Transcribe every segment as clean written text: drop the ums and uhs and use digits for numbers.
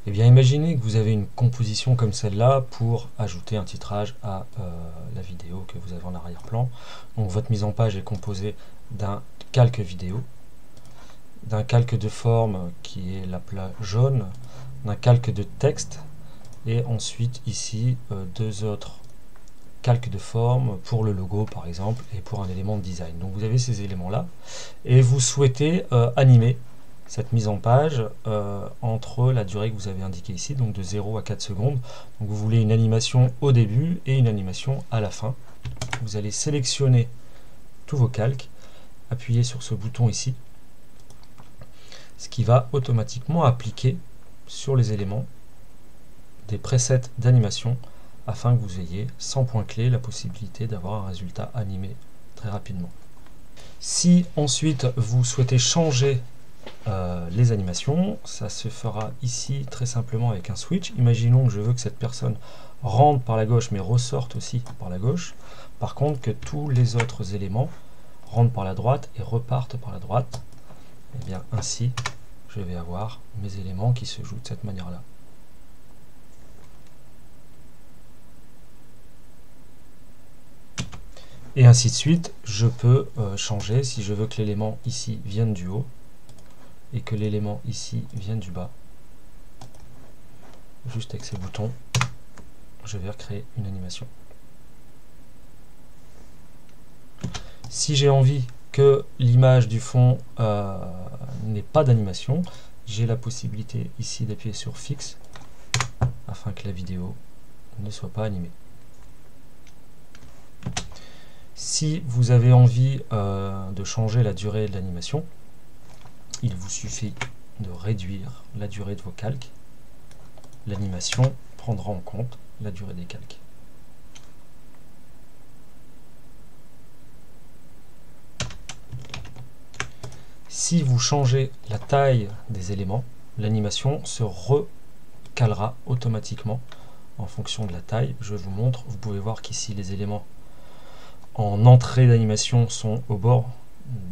Eh bien, imaginez que vous avez une composition comme celle-là pour ajouter un titrage à la vidéo que vous avez en arrière-plan. Donc votre mise en page est composée d'un calque vidéo, d'un calque de forme qui est l'aplat jaune, d'un calque de texte, et ensuite ici deux autres calques de forme pour le logo par exemple et pour un élément de design. Donc vous avez ces éléments-là et vous souhaitez animer cette mise en page entre la durée que vous avez indiquée ici, donc de 0 à 4 secondes. Donc vous voulez une animation au début et une animation à la fin. Vous allez sélectionner tous vos calques, appuyer sur ce bouton ici, ce qui va automatiquement appliquer sur les éléments des presets d'animation afin que vous ayez, sans point clé, la possibilité d'avoir un résultat animé très rapidement. Si ensuite vous souhaitez changer les animations, ça se fera ici très simplement avec un switch. Imaginons que je veux que cette personne rentre par la gauche mais ressorte aussi par la gauche. Par contre que tous les autres éléments rentrent par la droite et repartent par la droite. Et bien ainsi je vais avoir mes éléments qui se jouent de cette manière-là. Et ainsi de suite, je peux changer si je veux que l'élément ici vienne du haut et que l'élément ici vienne du bas. Juste avec ces boutons, je vais recréer une animation. Si j'ai envie que l'image du fond n'ait pas d'animation, j'ai la possibilité ici d'appuyer sur fixe afin que la vidéo ne soit pas animée. Si vous avez envie de changer la durée de l'animation, il vous suffit de réduire la durée de vos calques. L'animation prendra en compte la durée des calques. Si vous changez la taille des éléments, l'animation se recalera automatiquement en fonction de la taille. Je vous montre, vous pouvez voir qu'ici les éléments en entrée d'animation sont au bord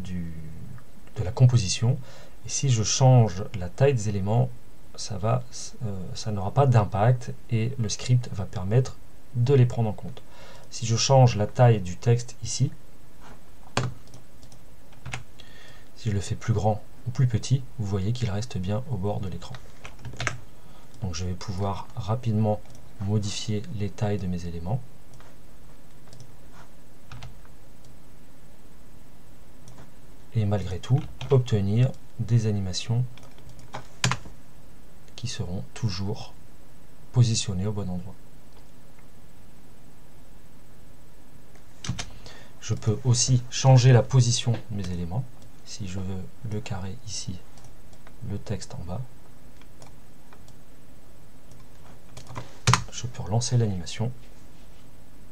de la composition. Et si je change la taille des éléments, ça n'aura pas d'impact et le script va permettre de les prendre en compte. Si je change la taille du texte ici, si je le fais plus grand ou plus petit, vous voyez qu'il reste bien au bord de l'écran. Donc je vais pouvoir rapidement modifier les tailles de mes éléments. Et malgré tout, obtenir des animations qui seront toujours positionnées au bon endroit. Je peux aussi changer la position de mes éléments. Si je veux le carré ici, le texte en bas, je peux relancer l'animation.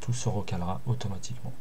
Tout se recalera automatiquement.